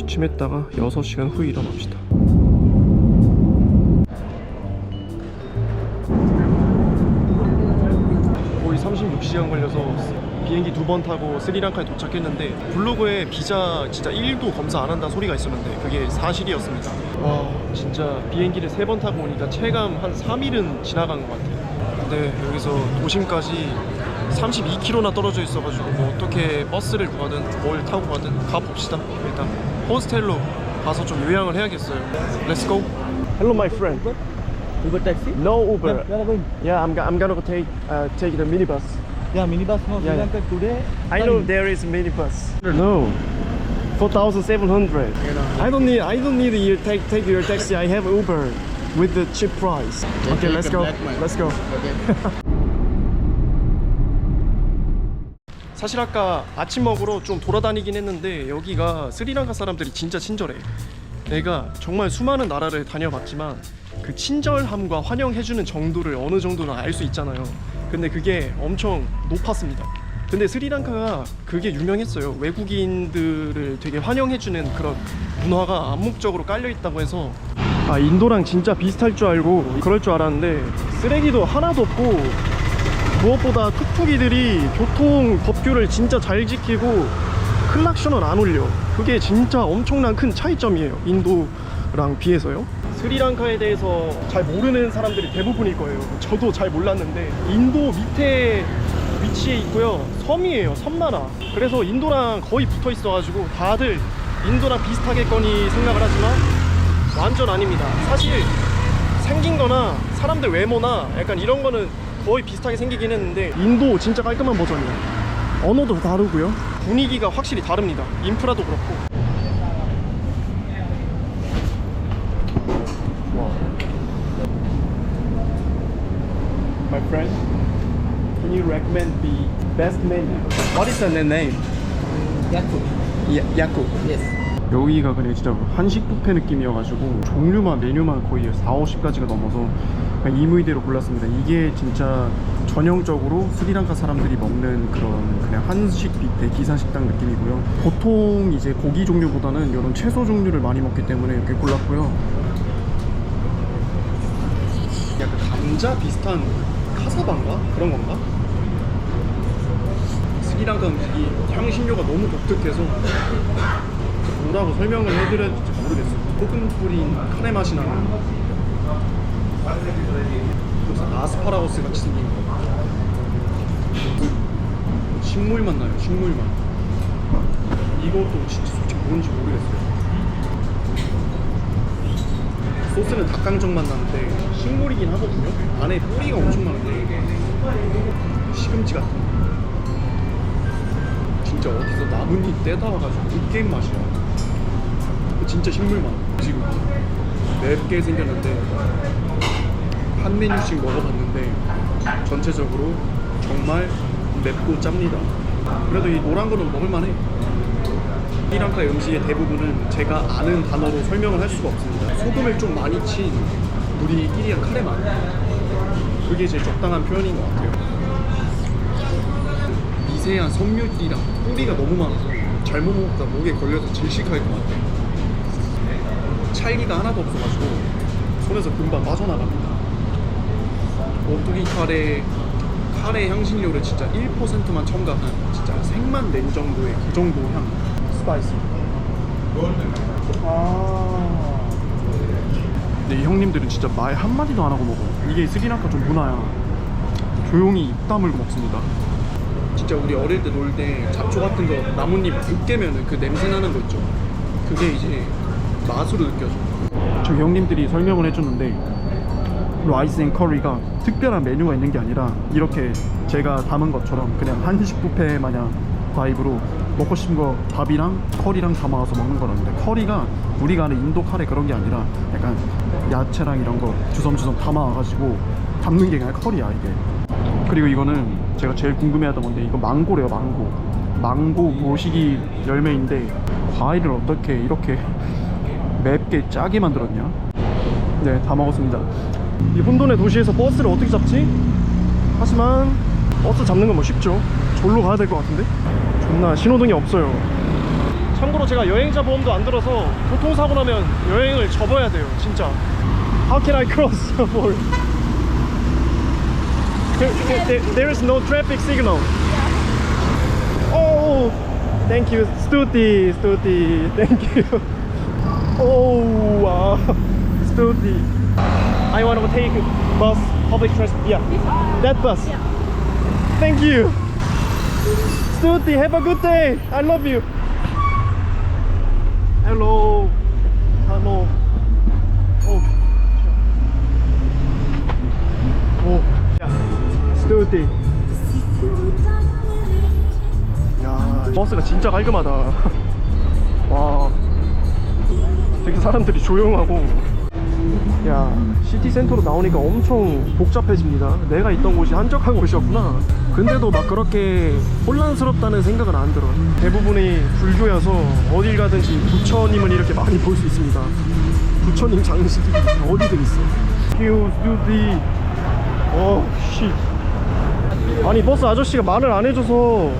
취침했다가 6시간 후에 일어납시다. 거의 36시간 걸려서 비행기 2번 타고 스리랑카에 도착했는데, 블로그에 비자 진짜 1도 검사 안 한다 소리가 있었는데 그게 사실이었습니다. 와, 진짜 비행기를 3번 타고 오니까 체감 한 3일은 지나간 것 같아요. 근데 여기서 도심까지 32km나 떨어져 있어가지고 뭐 어떻게 버스를 구하든 뭘 타고 가든 가봅시다. 일단 호스텔로 가서 좀 요양을 해야겠어요. Let's go. Hello my friend. Uber taxi? No Uber. Where are you going? Yeah, I'm gonna go take the minibus. Yeah, minibus no Sri Yeah, Lanka today. I know there is minibus. No. 4,700. I don't need you take your taxi. I have Uber with the cheap price. Okay, let's go. Let's go. 사실 아까 아침 먹으러 좀 돌아다니긴 했는데 여기가 스리랑카 사람들이 진짜 친절해. 내가 정말 수많은 나라를 다녀봤지만 그 친절함과 환영해주는 정도를 어느 정도는 알 수 있잖아요. 근데 그게 엄청 높았습니다. 근데 스리랑카가 그게 유명했어요. 외국인들을 되게 환영해주는 그런 문화가 암묵적으로 깔려있다고 해서, 아, 인도랑 진짜 비슷할 줄 알고 그럴 줄 알았는데 쓰레기도 하나도 없고, 무엇보다 툭툭이들이 교통 법규를 진짜 잘 지키고 클락션은 안 울려. 그게 진짜 엄청난 큰 차이점이에요, 인도랑 비해서요. 스리랑카에 대해서 잘 모르는 사람들이 대부분일 거예요. 저도 잘 몰랐는데 인도 밑에 위치해 있고요. 섬이에요, 섬나라. 그래서 인도랑 거의 붙어 있어가지고 다들 인도랑 비슷하겠거니 생각을 하지만 완전 아닙니다. 사실 생긴 거나 사람들 외모나 약간 이런 거는 거의 비슷하게 생기긴 했는데 인도 진짜 깔끔한 버전이에요. 언어도 다르고요. 분위기가 확실히 다릅니다. 인프라도 그렇고. 와. My friend, can you recommend the best menu? What is the name? Yaku. 야쿠. Yes. 여기가 그냥 진짜 한식 뷔페 느낌이어가지고 종류만 메뉴만 거의 4~50가지가 넘어서 그냥 이무이대로 골랐습니다. 이게 진짜 전형적으로 스리랑카 사람들이 먹는 그런 그냥 한식 뷔페 기사식당 느낌이고요. 보통 이제 고기 종류보다는 이런 채소 종류를 많이 먹기 때문에 이렇게 골랐고요. 약간 감자 비슷한 카사반가? 그런 건가? 스리랑카 음식이 향신료가 너무 독특해서 뭐라고 설명을 해드려야 될지 모르겠어요. 소금 뿌린 카레 맛이 나는, 무슨 아스파라거스 같이 생긴 거. 식물 맛 나요, 식물 맛. 이것도 진짜 솔직히 뭔지 모르겠어요. 소스는 닭강정 맛 나는데 식물이긴 하거든요. 안에 뿌리가 엄청 많은데 시금치 같은 거. 진짜 어디서 나뭇잎 떼다 와가지고 으깬 맛이야. 진짜 식물 맛. 지금 맵게 생겼는데 한 메뉴씩 먹어봤는데 전체적으로 정말 맵고 짭니다. 그래도 이 노란 거는 먹을만해. 스리랑카의 음식의 대부분은 제가 아는 단어로 설명을 할 수가 없습니다. 소금을 좀 많이 친 우리 끼리한 카레 맛, 그게 제일 적당한 표현인 것 같아요. 미세한 섬유질이랑 뿌리가 너무 많아서 잘못 먹다 목에 걸려서 질식할 것 같아요. 찰기가 하나도 없어가지고 손에서 금방 빠져나갑니다. 오뚜기 카레 향신료를 진짜 1%만 첨가한 진짜 색만 낸 정도의 그 정도 향. 스파이시. 근데 이 형님들은 진짜 말 한마디도 안 하고 먹어요. 이게 스리랑카 좀 문화야. 조용히 입 다물고 먹습니다. 진짜 우리 어릴 때 놀 때 잡초 같은 거 나뭇잎 으깨면은 그 냄새 나는 거 있죠. 그게 이제 맛으로 느껴져. 저 형님들이 설명을 해줬는데 라이스 앤 커리가 특별한 메뉴가 있는 게 아니라 이렇게 제가 담은 것처럼 그냥 한식 뷔페 마냥 바이브로 먹고 싶은 거 밥이랑 커리랑 담아서 먹는 거라는데, 커리가 우리가 아는 인도 카레 그런 게 아니라 약간 야채랑 이런 거 주섬주섬 담아와가지고 담는 게 그냥 커리야 이게. 그리고 이거는 제가 제일 궁금해하던 건데, 이거 망고래요. 망고 모시기 열매인데 과일을 어떻게 이렇게 맵게 짜게 만들었냐. 네, 다 먹었습니다. 이 혼돈의 도시에서 버스를 어떻게 잡지? 하지만 버스 잡는 건 뭐 쉽죠. 절로 가야 될 것 같은데? 존나 신호등이 없어요. 참고로 제가 여행자 보험도 안 들어서 교통사고 나면 여행을 접어야 돼요 진짜. How can I cross the border? There is no traffic signal. Oh, thank you, Stuti, thank you. Oh, wow, Stuti. I want to take bus, public transport. Yeah, that bus. Thank you, Stuti. Have a good day. I love you. Hello, hello. Oh, oh, yeah, Stuti. 야, 버스가 진짜 깔끔하다. 와, 되게 사람들이 조용하고. 야, 시티센터로 나오니까 엄청 복잡해집니다. 내가 있던 곳이 한적한 곳이었구나. 근데도 막 그렇게 혼란스럽다는 생각은 안 들어. 대부분이 불교여서 어딜 가든지 부처님을 이렇게 많이 볼 수 있습니다. 부처님 장식이 어디든 있어. 휴스두디. 씨. 아니 버스 아저씨가 말을 안 해줘서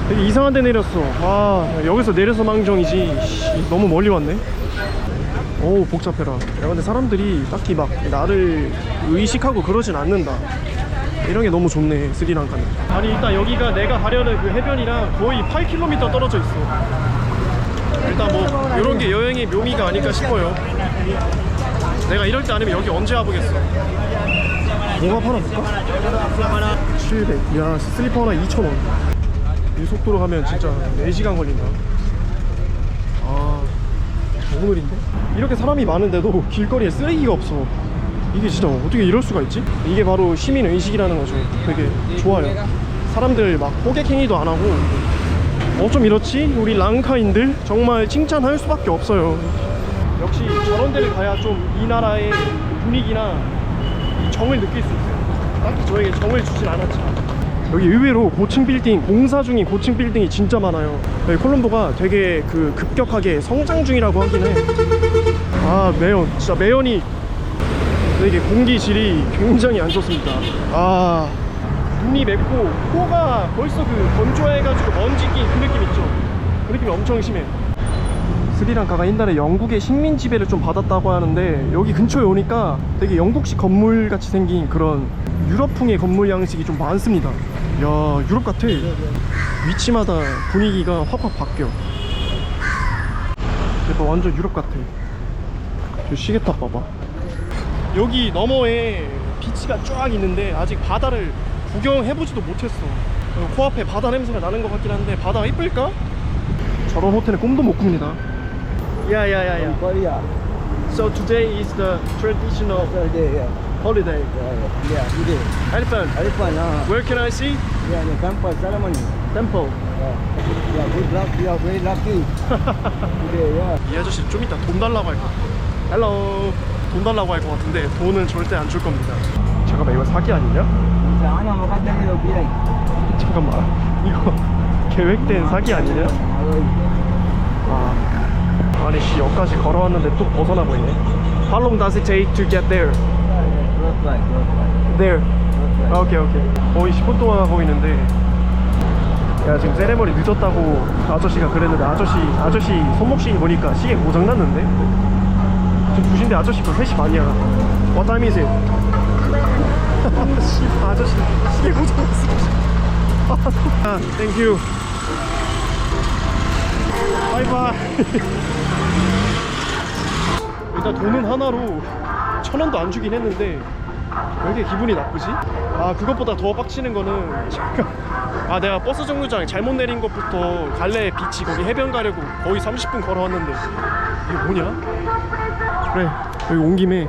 되게 이상한 데 내렸어. 아, 여기서 내려서 망정이지. 너무 멀리 왔네. 오, 복잡해라. 야, 근데 사람들이 딱히 막 나를 의식하고 그러진 않는다. 이런 게 너무 좋네, 스리랑카는. 아니, 일단 여기가 내가 가려는 그 해변이랑 거의 8km 떨어져 있어. 일단 뭐 이런 게 여행의 묘미가 아닐까 싶어요. 내가 이럴 때 아니면 여기 언제 와보겠어. 뭐가 하나 볼까? 700. 야, 슬리퍼 하나 2,000원. 이 속도로 가면 진짜 4시간 걸린다. 아, 너무 느린데? 이렇게 사람이 많은데도 길거리에 쓰레기가 없어. 이게 진짜 어떻게 이럴 수가 있지? 이게 바로 시민의식이라는 거죠. 되게 좋아요. 사람들 막 호객행위도 안 하고. 어쩜 이렇지? 우리 랑카인들 정말 칭찬할 수밖에 없어요. 역시 저런 데를 가야 좀 이 나라의 분위기나 이 정을 느낄 수 있어요. 딱히 저에게 정을 주진 않았지만. 여기 의외로 고층 빌딩, 공사 중인 고층 빌딩이 진짜 많아요. 여기 콜롬보가 되게 그 급격하게 성장 중이라고 하긴 해. 아, 매연. 진짜 매연이 되게 공기질이 굉장히 안 좋습니다. 아, 눈이 맵고 코가 벌써 그 건조해가지고 먼지 낀 그 느낌 있죠? 그 느낌이 엄청 심해. 스리랑카가 옛날에 영국의 식민 지배를 좀 받았다고 하는데 여기 근처에 오니까 되게 영국식 건물 같이 생긴 그런 유럽풍의 건물 양식이 좀 많습니다. 야, 유럽 같아. 위치마다 분위기가 확확 바뀌어. 약간 완전 유럽 같아. 저 시계탑 봐봐. 여기 너머에 비치가 쫙 있는데 아직 바다를 구경해보지도 못했어. 코앞에 바다 냄새가 나는 것 같긴 한데 바다가 이쁠까? 저런 호텔에 꿈도 못 꿉니다. 야야야야. Korea. So today is the traditional Saturday, yeah. holiday. Yeah, today. Elephant. Elephant, Where can I see? yeah, the temple ceremony. Temple. Yeah, good luck. You are very lucky today, yeah. 이 아저씨 좀 이따 돈 달라고 할 것 같아. 헬로. 돈 달라고 할 것 같은데 돈은 절대 안 줄 겁니다. 잠깐만, 이거 사기 아니냐? Sana mo kata niyo bilay. 잠깐만, 이거 계획된 사기 아니냐? 아, 아니 씨, 여기까지 걸어왔는데 또 벗어나고 있네. How long does it take to get there? There. 오케이 오케이. 거의 10분 동안 하고 있는데. 야, 지금 세레머니 늦었다고 아저씨가 그랬는데 아저씨 손목시계 보니까 시계 고장났는데? 지금 2시인데 아저씨 거 3시 반이야. What time is it? 씨, 아저씨 시계 고장났어. 아, thank you. 바이바이. 일단 돈은 하나로 1,000원도 안 주긴 했는데 왜 이렇게 기분이 나쁘지? 아, 그것보다 더 빡치는 거는 아, 내가 버스 정류장에 잘못 내린 것부터 갈래 비치 거기 해변 가려고 거의 30분 걸어왔는데 이게 뭐냐? 그래, 여기 온 김에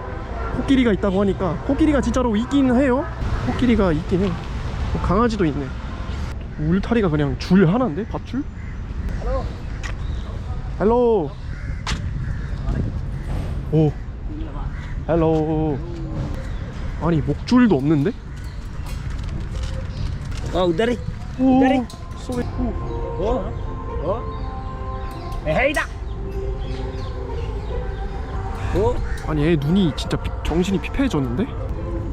코끼리가 있다고 하니까 코끼리가 진짜로 있긴 해요. 코끼리가 있긴 해. 강아지도 있네. 울타리가 그냥 줄 하나인데? 밧줄? 헬로. 오. 헬로. 아니, 목줄도 없는데? Oh, dari. 오. Dari. 쏘리. Oh. Oh. Hey, da. Oh. 아니, 얘 눈이 진짜 정신이 피폐해졌는데?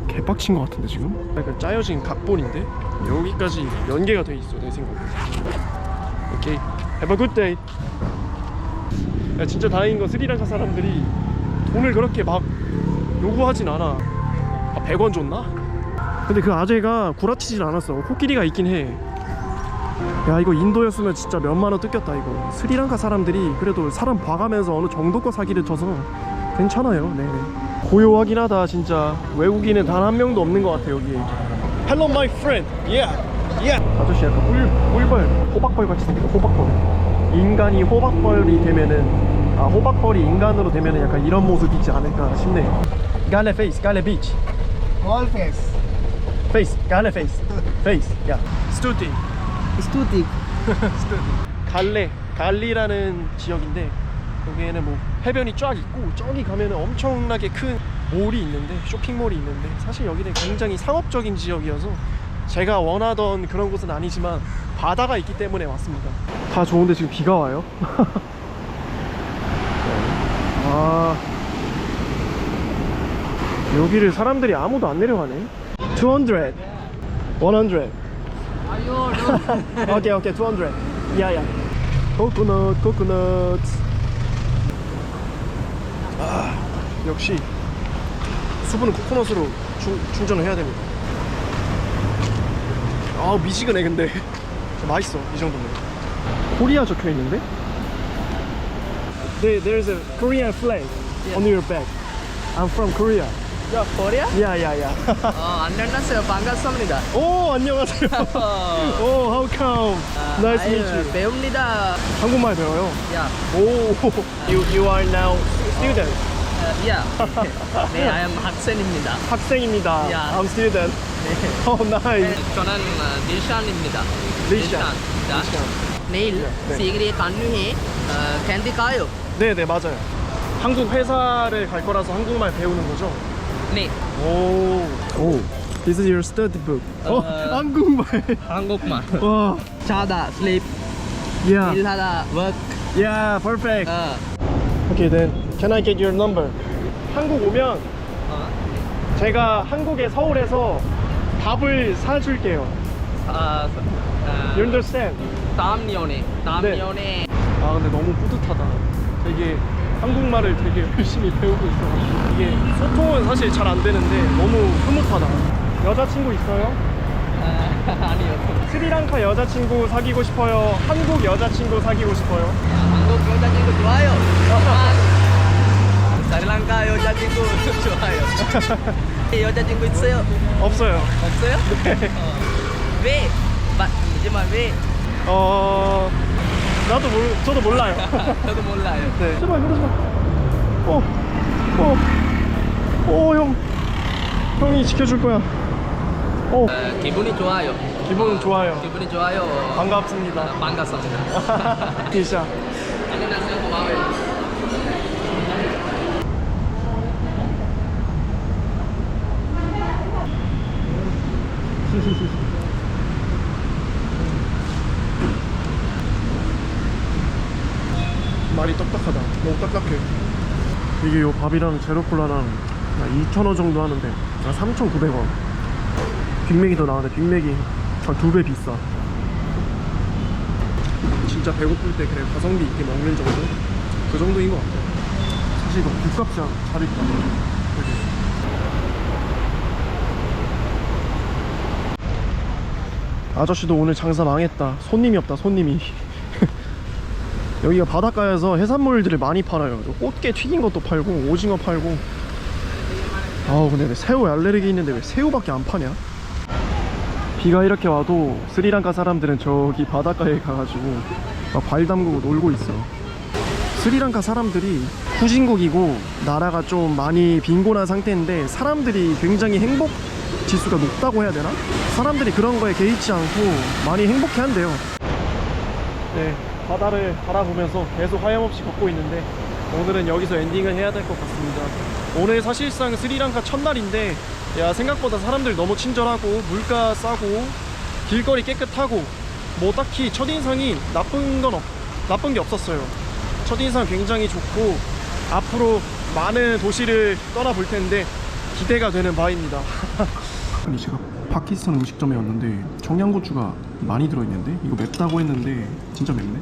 개빡친 것 같은데 지금? 약간 짜여진 각본인데? 여기까지 연계가 돼 있어, 내 생각에. 오케이. Have a good day. 야, 진짜 다행인 건 스리랑카 사람들이 돈을 그렇게 막 요구하진 않아. 아, 100원 줬나? 근데 그 아재가 구라치질 않았어. 코끼리가 있긴 해. 야, 이거 인도였으면 진짜 몇만원 뜯겼다. 이거 스리랑카 사람들이 그래도 사람 봐가면서 어느 정도 거 사기를 쳐서 괜찮아요. 네, 고요하긴 하다. 진짜 외국인은 단 한 명도 없는 것 같아 여기. Hello my friend. Yeah. Yeah. 아저씨 약간 꿀벌, 호박벌 같이 생겼어. 호박벌. 인간이 호박벌이 되면은, 아, 호박벌이 인간으로 되면은 약간 이런 모습이지 않을까 싶네요. 갈래 페이스, 갈래 비치. All face. 페이스, 갈래 페이스. 페이스. 야. 스투티. It's too thick. 갈리라는 지역인데 여기에는 뭐 해변이 쫙 있고 저기 가면은 엄청나게 큰 몰이 있는데, 쇼핑몰이 있는데, 사실 여기는 굉장히 상업적인 지역이어서 제가 원하던 그런 곳은 아니지만 바다가 있기 때문에 왔습니다. 다 좋은데 지금 비가 와요. 아, 여기를 사람들이 아무도 안 내려가네. 200 100 오케이 200 야야 코코넛. 아, 역시 수분은 코코넛으로 충전을 해야 됩니다. 아, 미지근해. 근데 맛있어. 이 정도면. 코리아 적혀 있는데? There's a Korean flag on your back. I'm from Korea. 야, 코리아? 야야야. 안녕하세요. 반갑습니다. 오, 안녕하세요. 오, how come? Nice to meet you. 배웁니다. 한국말 배워요. 야, 오, you are now student. 야. 네, I am 학생입니다. 학생입니다. Yeah. I'm student. Oh, nice. 저는 딜샨입니다. 딜샨. 자, 내일 네. 시그리 간유히 캔디 가요. 네네, 맞아요. 한국 회사를 갈 거라서 한국말 배우는 거죠? 네, 오. This is your study book. 한국말. 한국말. 와. 자다, sleep, Yeah. 일하다, work. Yeah, perfect. Okay, then can I get your number? 한국 오면 제가 한국의 서울에서 밥을 사줄게요. You understand? 다음 년에. 아, 근데 너무 뿌듯하다. 되게 한국말을 되게 열심히 배우고 있어가지고 이게 소통은 사실 잘 안 되는데 너무 흐뭇하다. 여자친구 있어요? 아니요. 스리랑카 여자친구 사귀고 싶어요? 한국 여자친구 사귀고 싶어요? 한국 여자친구 좋아요. 스리랑카 여자친구 좋아요. 여자친구 있어요? 없어요. 없어요? 네. 왜? 하지만 왜? 저도 몰라요. 저도 몰라요. 네. 제발 그러지 마. 형. 형이 지켜줄 거야. 기분이 좋아요. 기분 좋아요. 기분이 좋아요. 반갑습니다. 반갑습니다. 기샤. 안녕하세요. 고마워요. 말이 딱딱하다. 너무 딱딱해. 이게 요 밥이랑 제로콜라랑 2,000원 정도 하는데 3,900원. 빅맥이 더 나은데 빅맥이 한 2배 비싸. 진짜 배고플 때 그래 가성비 있게 먹는 정도? 그 정도인 것 같아. 사실 이거 국값이 잘 있다. 되게. 아저씨도 오늘 장사 망했다. 손님이 없다. 손님이. 여기가 바닷가여서 해산물들을 많이 팔아요. 꽃게 튀긴 것도 팔고 오징어 팔고. 아우, 근데 왜 새우 알레르기 있는데 왜 새우밖에 안 파냐? 비가 이렇게 와도 스리랑카 사람들은 저기 바닷가에 가가지고 막 발 담그고 놀고 있어. 스리랑카 사람들이 후진국이고 나라가 좀 많이 빈곤한 상태인데 사람들이 굉장히 행복 지수가 높다고 해야 되나? 사람들이 그런 거에 개의치 않고 많이 행복해 한대요. 네, 바다를 바라보면서 계속 하염없이 걷고 있는데 오늘은 여기서 엔딩을 해야 될 것 같습니다. 오늘 사실상 스리랑카 첫날인데 야, 생각보다 사람들 너무 친절하고 물가 싸고 길거리 깨끗하고 뭐 딱히 첫인상이 나쁜 게 없었어요. 첫인상 굉장히 좋고 앞으로 많은 도시를 떠나볼 텐데 기대가 되는 바입니다. 근데 제가 파키스탄 음식점에 왔는데 청양고추가 많이 들어있는데 이거 맵다고 했는데 진짜 맵네.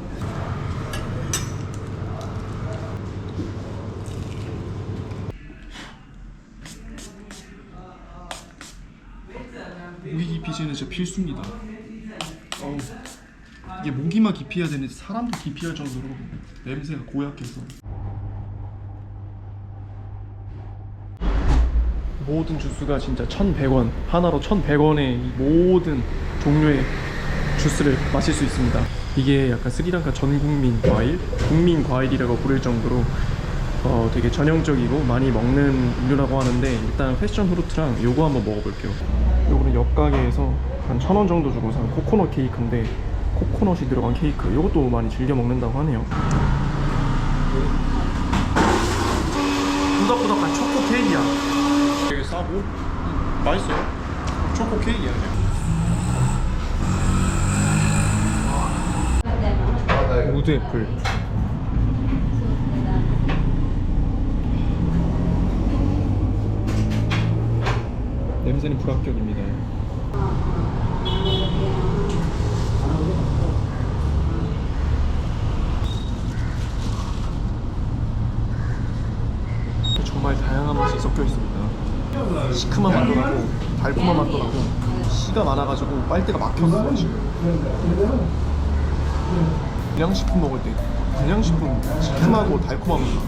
진짜 필수입니다. 이게 모기만 기피해야 되는데 사람도 기피할 정도로 냄새가 고약해서. 모든 주스가 진짜 1,100원, 하나로 1,100원에 모든 종류의 주스를 마실 수 있습니다. 이게 약간 스리랑카 전 국민 과일, 국민 과일이라고 부를 정도로 되게 전형적이고 많이 먹는 음료라고 하는데, 일단 패션 후르트랑 요거 한번 먹어볼게요. 요거는 옆가게에서 한 1,000원 정도 주고 산 코코넛 케이크인데, 코코넛이 들어간 케이크, 요것도 많이 즐겨 먹는다고 하네요. 꾸덕꾸덕한 초코 케이크야. 되게 싸고 맛있어요. 초코 케이크야. 우드 애플. 냄새는 불합격입니다. 정말 다양한 맛이 섞여 있습니다. 시큼한 맛도 나고 달콤한 맛도 나고, 씨가 많아가지고 빨대가 막혔어 지금. 불량식품 먹을 때 불량식품 시큼하고 달콤한 맛.